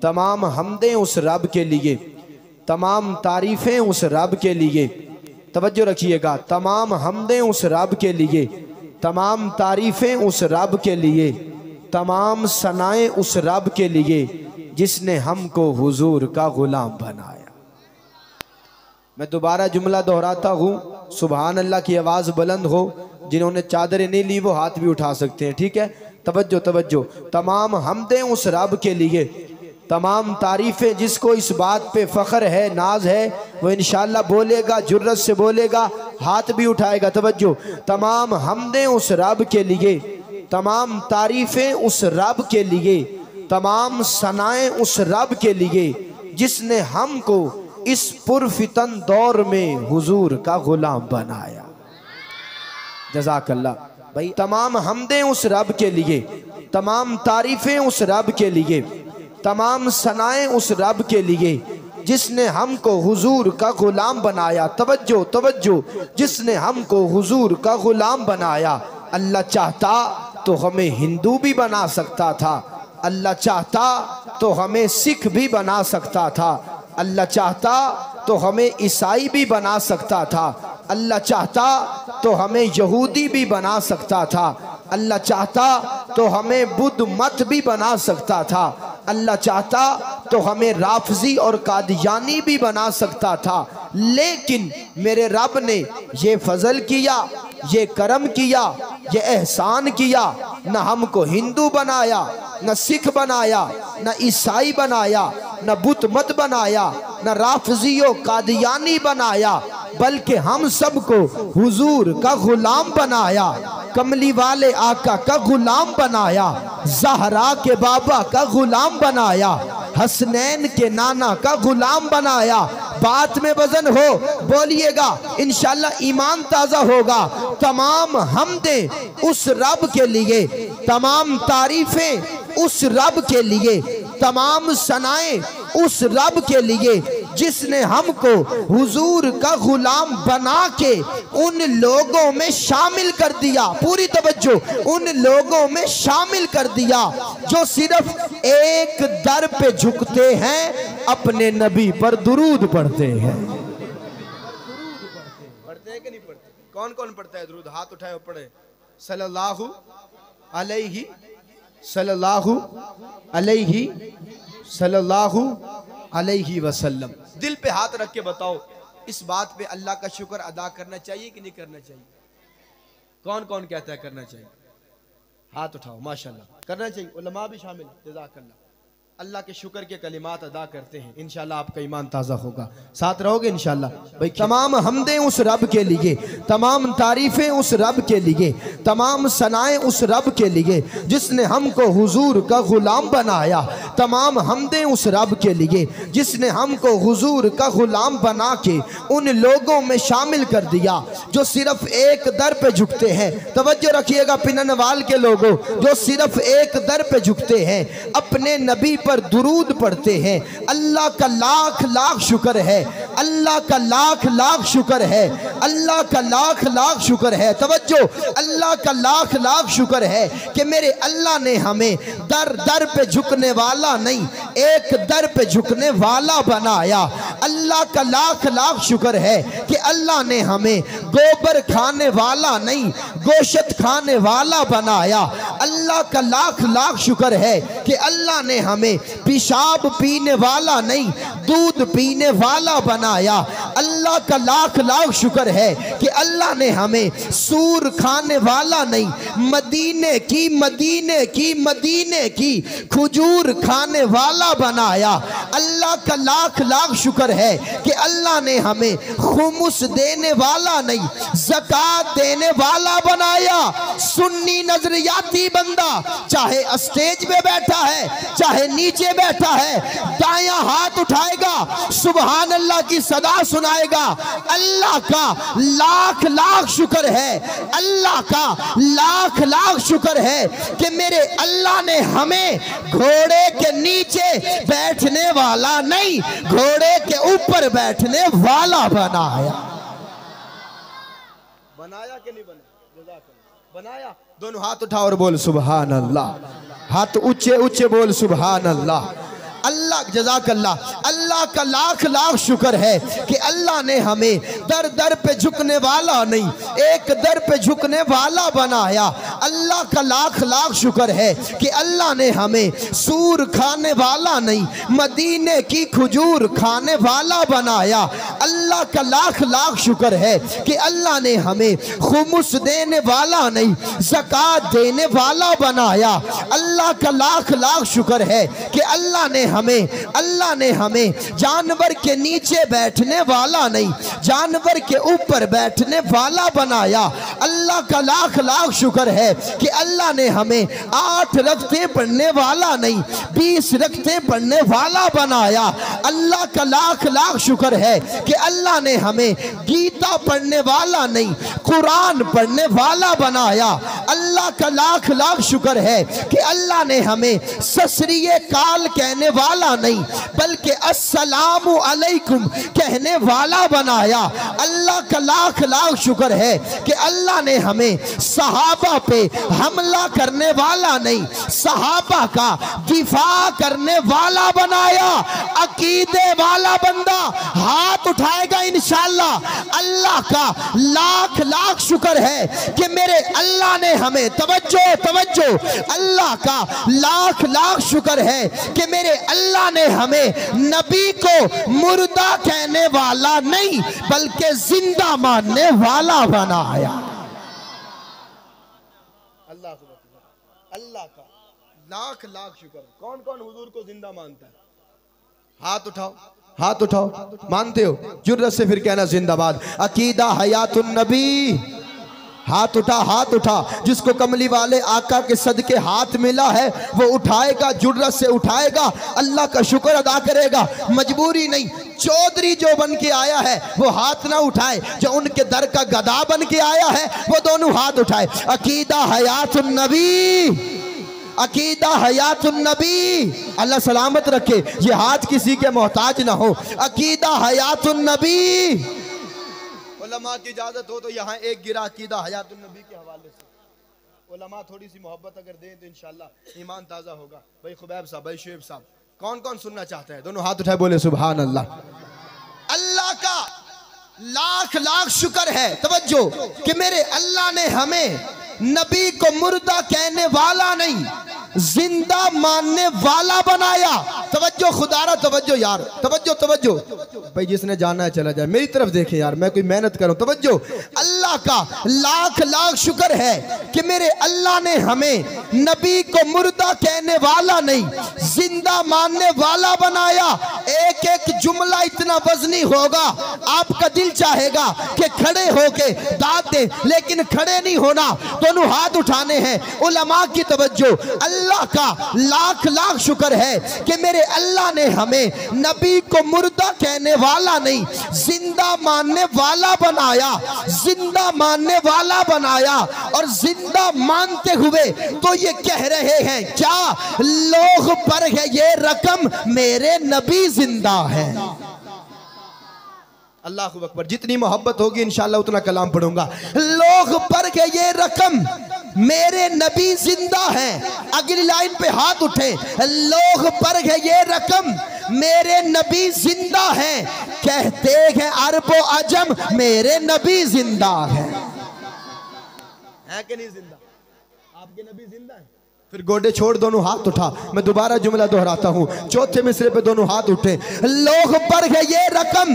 तमाम हमदें उस रब के लिए, तमाम तारीफ़ें उस रब के लिए। तवज्जो रखिएगा, तमाम हमदें उस रब के लिए, तमाम तारीफ़ें उस रब के लिए, तमाम सनाएं उस रब के लिए जिसने हमको हुजूर का गुलाम बनाया। मैं दोबारा जुमला दोहराता हूँ, सुभान अल्लाह की आवाज़ बुलंद हो। जिन्होंने चादरें नहीं ली वो हाथ भी उठा सकते हैं, ठीक है। तवज्जो तवज्जो। तमाम हमदें उस रब के लिए, तमाम तारीफ़ें जिसको इस बात पे फ़ख्र है, नाज है, वो इंशाअल्लाह बोलेगा, जुर्रत से बोलेगा, हाथ भी उठाएगा। तवज्जो। तमाम हमदें उस रब के लिए, तमाम तारीफ़ें उस रब के लिए, तमाम सनाएं उस रब के लिए जिसने हमको इस पुरफितन दौर में हुजूर का गुलाम बनाया। जज़ाकल्लाह भाई। तमाम हमदें उस रब के लिए, तमाम तारीफ़ें उस रब के लिए, तमाम सनाएं उस रब के लिए जिसने हमको हुजूर का गुलाम बनाया। तवज्जो तवज्जो। जिसने हमको हुजूर का गुलाम बनाया। अल्लाह चाहता तो हमें हिंदू भी बना सकता था, अल्लाह चाहता तो हमें सिख भी बना सकता था, अल्लाह चाहता तो हमें ईसाई भी बना सकता था, अल्लाह चाहता तो हमें यहूदी भी बना सकता था, अल्लाह चाहता तो हमें बुद्ध मत भी बना सकता था, अल्लाह चाहता तो हमें राफजी और कादियानी भी बना सकता था। लेकिन मेरे रब ने ये फजल किया, ये करम किया, ये एहसान किया, न हमको हिंदू बनाया, न सिख बनाया, न ईसाई बनाया, न बुत मत बनाया, न राफजियो कादियानी बनाया, बल्कि हम सबको हुजूर का गुलाम बनाया, कमली वाले आका का गुलाम बनाया, ज़हरा के बाबा का गुलाम बनाया, हसनैन के नाना का गुलाम बनाया। बात में वजन हो, बोलिएगा, इंशाल्लाह ईमान ताज़ा होगा। तमाम हमदें उस रब के लिए, तमाम तारीफ़ें उस रब के लिए, तमाम सनाएं उस रब के लिए जिसने हमको हुजूर का गुलाम बना के उन लोगों में शामिल कर दिया। पूरी तवज्जो। उन लोगों में शामिल कर दिया जो सिर्फ एक दर पे झुकते हैं, अपने नबी पर दुरूद पढ़ते हैं। पढ़ते हैं कि नहीं पढ़ते? कौन कौन पढ़ता है दुरूद? हाथ उठाए पढ़े। सल्लल्लाहु अलैहि सल्लल्लाहु अलैहि सल्लल्लाहु अलैहि वसल्लम। दिल पे हाथ रख के बताओ, इस बात पे अल्लाह का शुक्र अदा करना चाहिए कि नहीं करना चाहिए? कौन कौन कहता है करना चाहिए? हाथ उठाओ। माशाल्लाह करना चाहिए, उलमा भी शामिल। जज़ाकल्लाह। अल्लाह के शुक्र के कलिमात अदा करते हैं, इंशाल्लाह आपका ईमान ताज़ा होगा। साथ रहोगे इंशाल्लाह भाई। तमाम हमदें उस रब के लिए, तमाम तारीफ़ें उस रब के लिए, तमाम सनाएं उस रब के लिए जिसने हमको हुजूर का गुलाम बनाया। तमाम हमदें उस रब के लिए जिसने हमको हुजूर का गुलाम बना के उन लोगों में शामिल कर दिया जो सिर्फ एक दर पे झुकते हैं। तवज्जो रखिएगा पिननवाल के लोगों, जो सिर्फ एक दर पे झुकते हैं, अपने नबी पर दुरूद पढ़ते हैं। अल्लाह का लाख लाख शुक्र है, अल्लाह का लाख लाख शुक्र है, अल्लाह का लाख लाख शुक्र है। तवज्जो। अल्लाह का लाख लाख शुक्र है कि मेरे अल्लाह ने हमें दर दर पे झुकने वाला नहीं, एक दर पे झुकने वाला बनाया। अल्लाह का लाख लाख शुक्र है कि अल्लाह ने हमें गोबर खाने वाला नहीं, गोश्त खाने वाला बनाया। अल्लाह का लाख लाख शुक्र है कि अल्लाह ने हमें पेशाब पीने वाला नहीं, दूध पीने वाला बनाया। अल्लाह का लाख लाख शुक्र है कि अल्लाह ने हमें सूर खाने वाला नहीं, मदीने की खजूर खाने वाला बनाया। अल्लाह का लाख लाख शुक्र है कि अल्लाह ने हमें खुमुस देने वाला नहीं, ज़कात देने वाला बनाया। सुन्नी नजरियाती बंदा चाहे स्टेज पे बैठा है, चाहे नीचे बैठा है, दायां हाथ उठाएगा, सुभान अल्लाह की सदा सुनाएगा। अल्लाह का लाख लाख शुक्र है, अल्लाह का लाख लाख शुक्र है कि मेरे अल्लाह ने हमें घोड़े के नीचे बैठने वाला नहीं, घोड़े के ऊपर बैठने वाला बनाया। बनाया कि नहीं बनाया? बनाया। दोनों हाथ उठाओ और बोल सुभान अल्लाह। हाथ ऊंचे ऊंचे बोल सुभान अल्लाह। अल्लाह जज़ाकल्लाह, अल्लाह का लाख लाख शुक्र है कि अल्लाह ने हमें दर दर पे झुकने वाला नहीं, एक दर पे झुकने वाला बनाया। अल्लाह का लाख लाख शुक्र है कि अल्लाह ने हमें सूर खाने वाला नहीं, मदीने की खजूर खाने वाला बनाया। अल्लाह का लाख लाख शुक्र है कि अल्लाह ने हमें खुमुस देने वाला नहीं, ज़कात देने वाला बनाया। अल्लाह का लाख लाख शुक्र है कि अल्लाह ने हमें जानवर के नीचे बैठने वाला नहीं, जानवर के ऊपर बैठने वाला बनाया। अल्लाह का लाख लाख शुक्र है कि अल्लाह ने हमें 8 रख्ते पढ़ने वाला नहीं, 20 रख्ते पढ़ने वाला बनाया। अल्लाह का लाख लाख शुक्र है कि अल्लाह ने हमें गीता पढ़ने वाला नहीं, कुरान पढ़ने वाला बनाया। अल्लाह का लाख लाख शुक्र है कि अल्लाह ने हमें ससरिये काल कहने वाला नहीं, बल्कि अस्सलामु अलैकुम कहने वाला बनाया। अल्लाह का लाख लाख शुक्र है कि अल्लाह ने हमें सहाबा पे हमला करने वाला नहीं, सहाबा का दिफा करने वाला बनाया। अकीदे वाला बंदा हाथ उठाएगा इंशाअल्लाह। अल्लाह का लाख लाख शुक्र है कि मेरे अल्लाह ने हमें तवज्जो तवज्जो, अल्लाह का लाख लाख शुक्र है कि मेरे अल्लाह ने हमें नबी को मुर्दा कहने वाला नहीं, बल्कि जिंदा मानने वाला बनाया। अल्लाह का लाख लाख शुक्र। कौन कौन हुजूर को जिंदा मानता है? हाथ उठाओ, हाथ उठाओ। मानते हो? जुर्रत से फिर कहना जिंदाबाद। अकीदा हयातुन नबी। हाथ उठा, हाथ उठा। जिसको कमली वाले आका के सदके हाथ मिला है वो उठाएगा, जुर्रत से उठाएगा, अल्लाह का शुक्र अदा करेगा। मजबूरी नहीं, चौधरी जो बन के आया है वो हाथ ना उठाए, जो उनके दर का गदा बन के आया है वो दोनों हाथ उठाए। अकीदा हयातुन नबी, अकीदा हयातुन नबी। अल्लाह सलामत रखे, ये हाथ किसी के मोहताज ना हो। अकीदा हयातुन नबी। उलमा की इजाजत हो तो यहाँ एक गिरा अकीदा हयातुन नबी के हवाले से। उलमा थोड़ी सी मोहब्बत अगर दें तो इंशाअल्लाह ईमान ताज़ा होगा। भाई खुबैब साहब, भाई शुएब साहब, कौन कौन सुनना चाहते हैं? दोनों हाथ उठाए, बोले सुभान अल्लाह। अल्लाह का लाख लाख शुक्र है, तवज्जो, कि मेरे अल्लाह ने हमें नबी को मुर्दा कहने वाला नहीं, जिंदा मानने वाला बनाया। तवज्जो खुदारा, तवज्जो यार, तवज्जो तवज्जो। भाई जिसने जाना है चला जाए, मेरी तरफ देखे यार, मैं कोई मेहनत करूं। तवज्जो। अल्लाह का लाख लाख शुक्र है कि मेरे अल्लाह ने हमें नबी को मुर्दा कहने वाला नहीं, जिंदा मानने वाला बनाया। एक एक जुमला इतना वजनी होगा, आपका दिल चाहेगा कि खड़े होके दाद दे, लेकिन खड़े नहीं होना, दोनों हाथ उठाने हैं। उलमा की तवज्जो। अल्लाह का लाख लाख शुक्र है कि मेरे अल्लाह ने हमें नबी को मुर्दा कहने वाला नहीं, जिंदा मानने वाला बनाया, जिंदा मानने वाला बनाया। और जिंदा मानते हुए तो ये कह रहे हैं क्या लोग पर है ये रकम, मेरे नबी जिंदा है। अल्लाह अकबर। जितनी मोहब्बत होगी इंशाअल्लाह उतना कलाम पढ़ूंगा। लोग पर के ये रकम, मेरे नबी जिंदा हैं। अगली लाइन पे हाथ उठे। लोग पर है ये रकम, मेरे नबी जिंदा हैं। कहते हैं अरबो अजम, मेरे नबी जिंदा है कि नहीं जिंदा? आपके नबी जिंदा है? फिर गोडे छोड़, दोनों हाथ उठा। मैं दोबारा जुमला दोहराता हूँ, चौथे मिसरे पे दोनों हाथ उठे। लोग पर है ये रकम,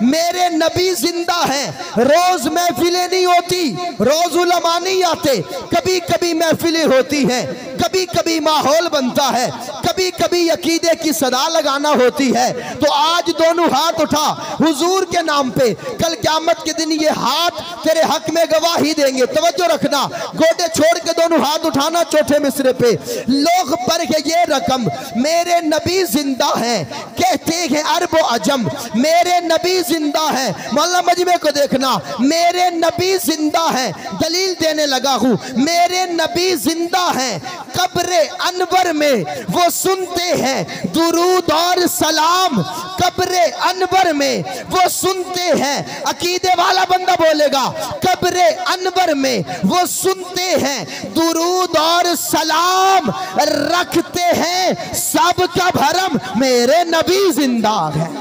मेरे नबी जिंदा हैं। रोज महफिलें नहीं होती, रोज उलमा नहीं आते, कभी कभी महफिलें होती हैं, कभी कभी माहौल बनता है, कभी कभी अकीदे की सदा लगाना होती है। तो आज दोनों हाथ उठा हुजूर के नाम पे, कल क़यामत के दिन ये हाथ तेरे हक में गवाही देंगे। तवज्जो रखना, गोडे छोड़ के दोनों हाथ उठाना चौथे मिसरे पे। लोग पर है ये रकम, मेरे नबी जिंदा हैं। कहते हैं अरबो अजम, मेरे नबी जिंदा है। मौलाना मजमे को देखना, मेरे नबी जिंदा है, दलील देने लगा हूं, मेरे नबी जिंदा है। कब्र अनवर में वो सुनते हैं दुरूद और सलाम, कब्र अनवर में वो सुनते हैं, अकीदे वाला बंदा बोलेगा, कब्र अनवर में वो सुनते हैं दुरूद और सलाम, रखते हैं सबका भरम, मेरे नबी जिंदा है।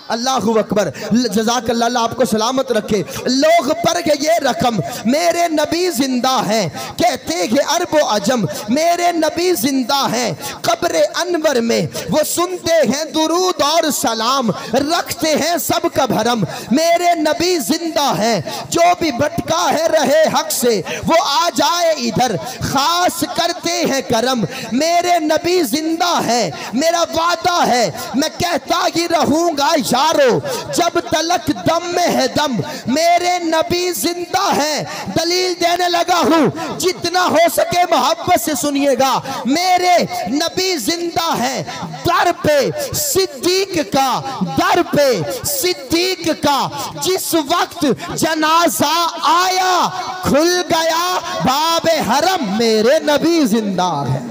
अल्लाहु अकबर, जज़ाकल्लाह, आपको सलामत रखे। लोग पर के ये रकम, मेरे नबी जिंदा है, कहते हैं अरब व अजम, मेरे नबी जिंदा है। कब्र अनवर में वो सुनते हैं दुरूद और सलाम, रखते हैं सबका भरम, मेरे नबी जिंदा है। जो भी भटका है रहे हक से वो आ जाए इधर, खास करते हैं करम, मेरे नबी जिंदा है। मेरा वादा है मैं कहता ही रहूंगा जब तलक दम में है दम, मेरे नबी जिंदा है। दलील देने लगा हूं, जितना हो सके मोहब्बत से सुनिएगा, मेरे नबी जिंदा है। दर पे सिद्दीक का, दर पे सिद्दीक का जिस वक्त जनाजा आया, खुल गया बाबे हरम, मेरे नबी जिंदा है।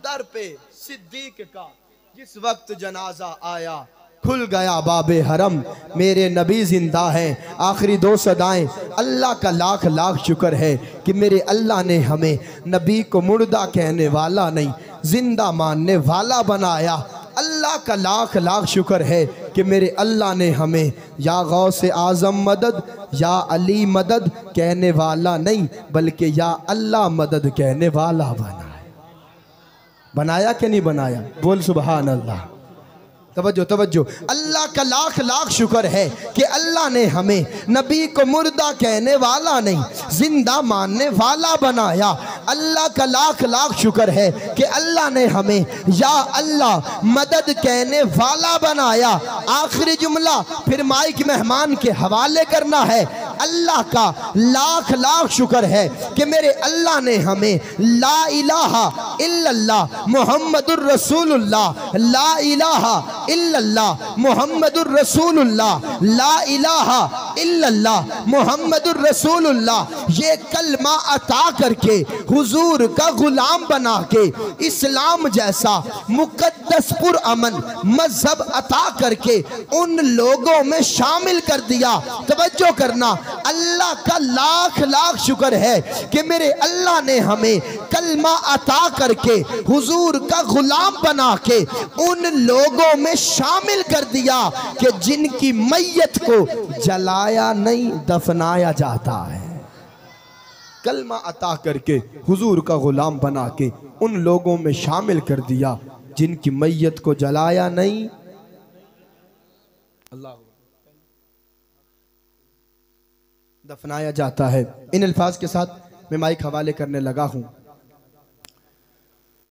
दर पे सिद्दीक का जिस वक्त जनाजा आया, खुल गया बाबे हरम, मेरे नबी जिंदा हैं। आखिरी दो सदाएं, अल्लाह का लाख लाख शुक्र है कि मेरे अल्लाह ने हमें नबी को मुर्दा कहने वाला नहीं, जिंदा मानने वाला बनाया। अल्लाह का लाख लाख शुक्र है कि मेरे अल्लाह ने हमें या गौसे आज़म मदद, या अली मदद कहने वाला नहीं, बल्कि या अल्लाह मदद कहने वाला बनाया कि नहीं बनाया? बोल सुभान अल्लाह। तवज्जो तवज्जो, अल्लाह का लाख लाख शुक्र है कि अल्लाह ने हमें नबी को मुर्दा कहने वाला नहीं, जिंदा मानने वाला बनाया। अल्लाह का लाख लाख शुक्र है कि अल्लाह ने हमें या अल्लाह मदद कहने वाला बनाया। आखिरी जुमला फिर माइक मेहमान के हवाले करना है। अल्लाह का लाख लाख शुक्र है कि मेरे अल्लाह ने हमें ला इलाहा इल्लल्लाह मुहम्मदुर रसूलुल्लाह, ला इलाहा इल्लल्लाह मुहम्मदुर रसूलुल्लाह, ला इलाहा इल्लल्लाह मुहम्मदुर रसूलुल्लाह, ये कलमा अता करके हुजूर का गुलाम बना के इस्लाम जैसा मुकद्दस पुरअमन मजहब अता करके उन लोगों में शामिल कर दिया। तवज्जो करना, अल्लाह का लाख लाख शुक्र है कि मेरे अल्लाह ने हमें कलमा अता करके हुजूर का गुलाम बना के उन लोगों में शामिल कर दिया कि जिनकी मैयत को जलाया नहीं दफनाया जाता है। कलमा अता करके हुजूर का गुलाम बना के उन लोगों में शामिल कर दिया जिनकी मैयत को जलाया नहीं, अल्लाह दफनाया जाता है। इन अल्फाज के साथ मैं माइक हवाले करने लगा हूँ।